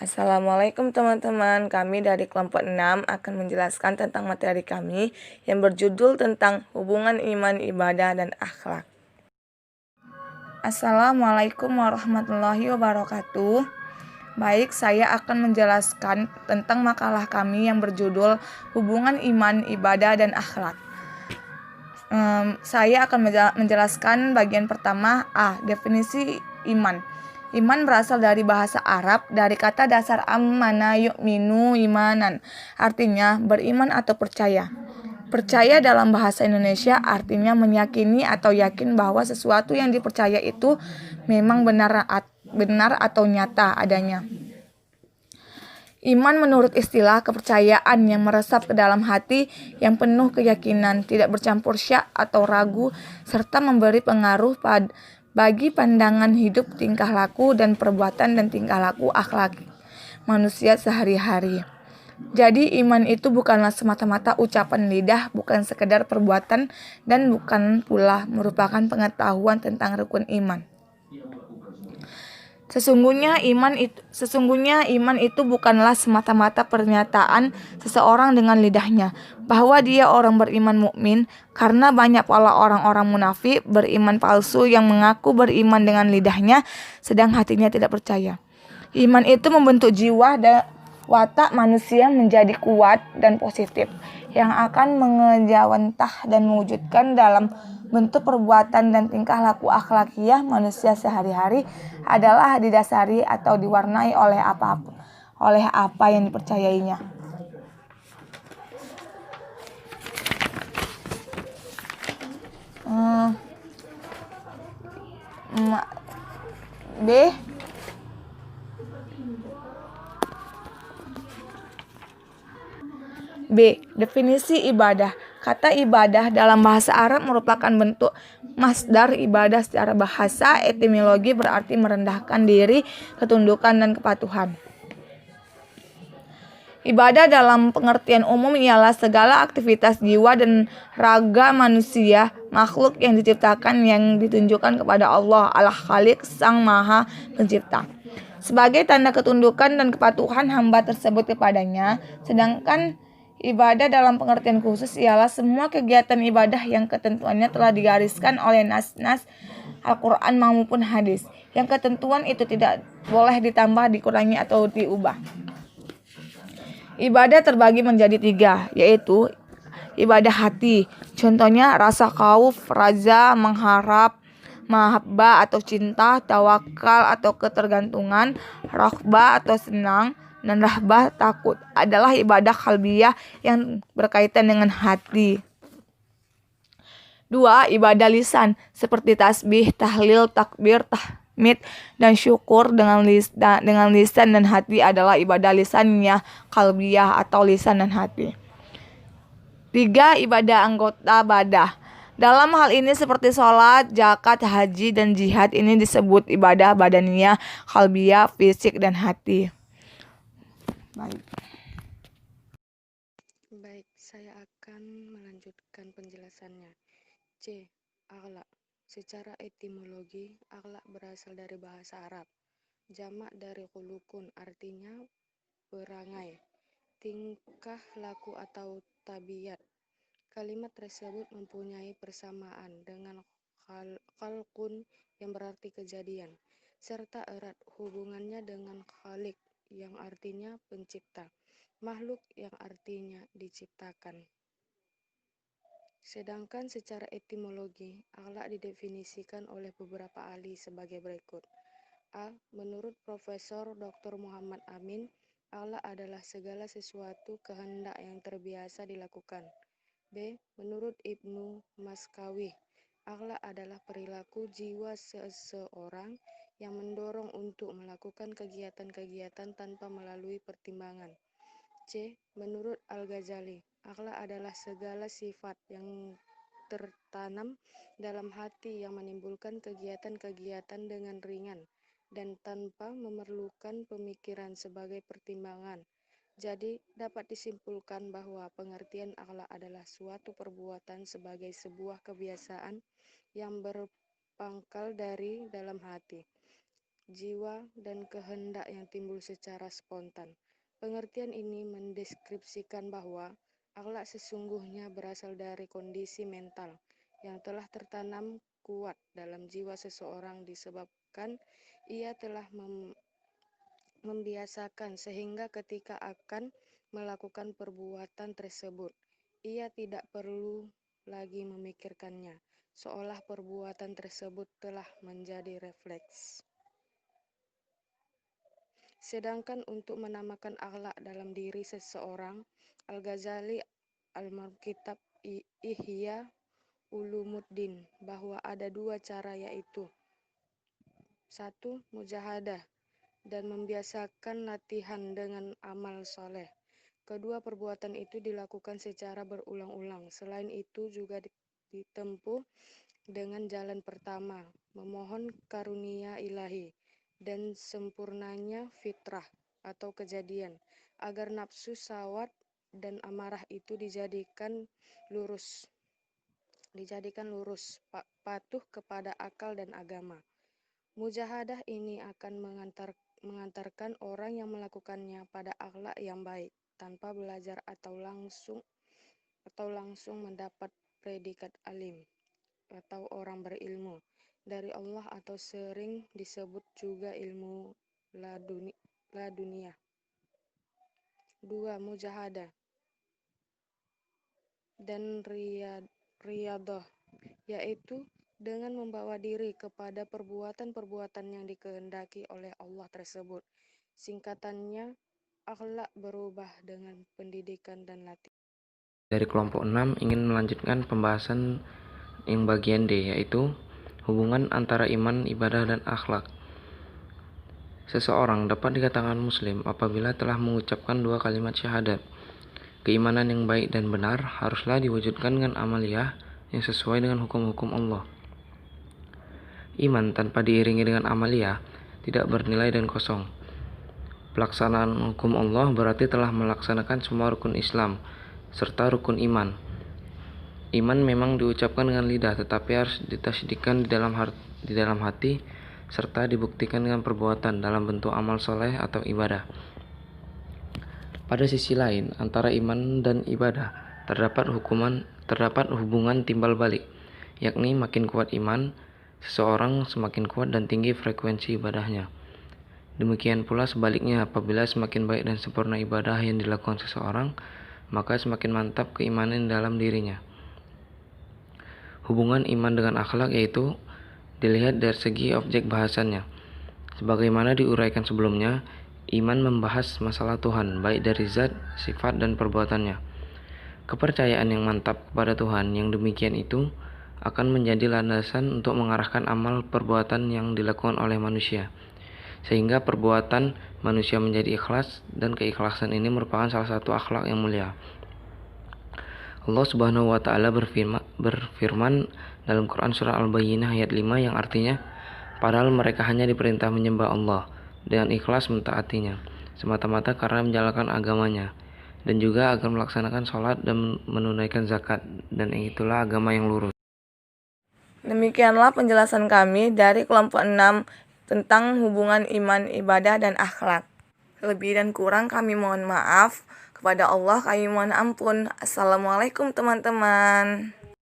Assalamualaikum teman-teman, kami dari kelompok 6 akan menjelaskan tentang materi kami yang berjudul tentang hubungan iman, ibadah, dan akhlak. Assalamualaikum warahmatullahi wabarakatuh. Baik, saya akan menjelaskan tentang makalah kami yang berjudul hubungan iman, ibadah, dan akhlak. Saya akan menjelaskan bagian pertama. Definisi iman. Iman berasal dari bahasa Arab, dari kata dasar amana yu'minu imanan, artinya beriman atau percaya. Percaya dalam bahasa Indonesia artinya meyakini atau yakin bahwa sesuatu yang dipercaya itu memang benar atau nyata adanya. Iman menurut istilah kepercayaan yang meresap ke dalam hati yang penuh keyakinan, tidak bercampur syak atau ragu, serta memberi pengaruh bagi pandangan hidup, tingkah laku, dan perbuatan dan tingkah laku akhlak manusia sehari-hari. Jadi iman itu bukanlah semata-mata ucapan lidah, bukan sekedar perbuatan, dan bukan pula merupakan pengetahuan tentang rukun iman. Sesungguhnya iman itu bukanlah semata-mata pernyataan seseorang dengan lidahnya bahwa dia orang beriman mukmin, karena banyak pola orang-orang munafik beriman palsu yang mengaku beriman dengan lidahnya sedang hatinya tidak percaya. Iman itu membentuk jiwa dan watak manusia menjadi kuat dan positif, yang akan mengejawantah dan mewujudkan dalam bentuk perbuatan dan tingkah laku akhlakiyah manusia sehari-hari adalah didasari atau diwarnai oleh apa yang dipercayainya. B. Definisi ibadah. Kata ibadah dalam bahasa Arab merupakan bentuk masdar ibadah secara bahasa. Etimologi berarti merendahkan diri, ketundukan, dan kepatuhan. Ibadah dalam pengertian umum ialah segala aktivitas jiwa dan raga manusia, makhluk yang diciptakan yang ditunjukkan kepada Allah, Al-Khaliq, Sang Maha Pencipta, sebagai tanda ketundukan dan kepatuhan hamba tersebut kepadanya. Sedangkan ibadah dalam pengertian khusus ialah semua kegiatan ibadah yang ketentuannya telah digariskan oleh nas-nas Al-Quran maupun hadis, yang ketentuan itu tidak boleh ditambah, dikurangi, atau diubah. Ibadah terbagi menjadi 3, yaitu ibadah hati. Contohnya rasa khauf, raja, mengharap, mahabbah atau cinta, tawakal atau ketergantungan, raghbah atau senang, dan rahbah takut adalah ibadah qalbiyah yang berkaitan dengan hati. 2. Ibadah lisan seperti tasbih, tahlil, takbir, tahmid, dan syukur dengan lisan dan hati adalah ibadah lisannya qalbiyah atau lisan dan hati. 3. Ibadah anggota badah. Dalam hal ini seperti sholat, zakat, haji, dan jihad ini disebut ibadah badaniyah, qalbiyah, fisik, dan hati. Baik, saya akan melanjutkan penjelasannya. C. Akhlak. Secara etimologi, akhlak berasal dari bahasa Arab. Jamak dari khulukun, artinya perangai, tingkah laku atau tabiat. Kalimat tersebut mempunyai persamaan dengan khalqun yang berarti kejadian, serta erat hubungannya dengan khalik yang artinya pencipta, makhluk yang artinya diciptakan. Sedangkan secara etimologi, akhlak didefinisikan oleh beberapa ahli sebagai berikut. A. Menurut Profesor Dr. Muhammad Amin, akhlak adalah segala sesuatu kehendak yang terbiasa dilakukan. B. Menurut Ibnu Maskawih, akhlak adalah perilaku jiwa seseorang yang mendorong untuk melakukan kegiatan-kegiatan tanpa melalui pertimbangan. C. Menurut Al-Ghazali, akhlak adalah segala sifat yang tertanam dalam hati yang menimbulkan kegiatan-kegiatan dengan ringan dan tanpa memerlukan pemikiran sebagai pertimbangan. Jadi, dapat disimpulkan bahwa pengertian akhlak adalah suatu perbuatan sebagai sebuah kebiasaan yang berpangkal dari dalam hati jiwa, dan kehendak yang timbul secara spontan. Pengertian ini mendeskripsikan bahwa akhlak sesungguhnya berasal dari kondisi mental yang telah tertanam kuat dalam jiwa seseorang disebabkan ia telah membiasakan sehingga ketika akan melakukan perbuatan tersebut, ia tidak perlu lagi memikirkannya, seolah perbuatan tersebut telah menjadi refleks. Sedangkan untuk menamakan akhlak dalam diri seseorang, Al-Ghazali Al-Kitab Ihya Ulumuddin bahwa ada dua cara, yaitu 1. Mujahadah dan membiasakan latihan dengan amal soleh. Kedua perbuatan itu dilakukan secara berulang-ulang. Selain itu juga ditempuh dengan jalan pertama, memohon karunia ilahi dan sempurnanya fitrah atau kejadian, agar nafsu syahwat dan amarah itu dijadikan lurus, patuh kepada akal dan agama. Mujahadah ini akan mengantarkan orang yang melakukannya pada akhlak yang baik, tanpa belajar atau langsung mendapat predikat alim atau orang berilmu dari Allah, atau sering disebut juga ilmu ladunia. 2. Mujahadah dan riyadhah, yaitu dengan membawa diri kepada perbuatan-perbuatan yang dikehendaki oleh Allah tersebut. Singkatannya, akhlak berubah dengan pendidikan dan latihan. Dari kelompok 6 ingin melanjutkan pembahasan yang bagian D, yaitu hubungan antara iman, ibadah, dan akhlak. Seseorang dapat dikatakan muslim apabila telah mengucapkan dua kalimat syahadat. Keimanan yang baik dan benar haruslah diwujudkan dengan amaliyah yang sesuai dengan hukum-hukum Allah. Iman tanpa diiringi dengan amaliyah tidak bernilai dan kosong. Pelaksanaan hukum Allah berarti telah melaksanakan semua rukun Islam serta rukun iman. Iman memang diucapkan dengan lidah, tetapi harus ditasdikkan di dalam hati serta dibuktikan dengan perbuatan dalam bentuk amal soleh atau ibadah. Pada sisi lain, antara iman dan ibadah terdapat hubungan timbal balik, yakni makin kuat iman seseorang semakin kuat dan tinggi frekuensi ibadahnya. Demikian pula sebaliknya, apabila semakin baik dan sempurna ibadah yang dilakukan seseorang, maka semakin mantap keimanan dalam dirinya. Hubungan iman dengan akhlak yaitu dilihat dari segi objek bahasannya. Sebagaimana diuraikan sebelumnya, iman membahas masalah Tuhan, baik dari zat, sifat, dan perbuatannya. Kepercayaan yang mantap kepada Tuhan yang demikian itu akan menjadi landasan untuk mengarahkan amal perbuatan yang dilakukan oleh manusia, sehingga perbuatan manusia menjadi ikhlas, dan keikhlasan ini merupakan salah satu akhlak yang mulia. Allah Subhanahu wa Ta'ala berfirman dalam Quran surah Al-Bayyinah ayat 5 yang artinya, padahal mereka hanya diperintah menyembah Allah dengan ikhlas mentaatinya semata-mata karena menjalankan agamanya, dan juga agar melaksanakan sholat dan menunaikan zakat, dan itulah agama yang lurus. Demikianlah penjelasan kami dari kelompok 6 tentang hubungan iman, ibadah, dan akhlak. Lebih dan kurang kami mohon maaf. Kepada Allah kami mohon ampun. Assalamualaikum teman-teman.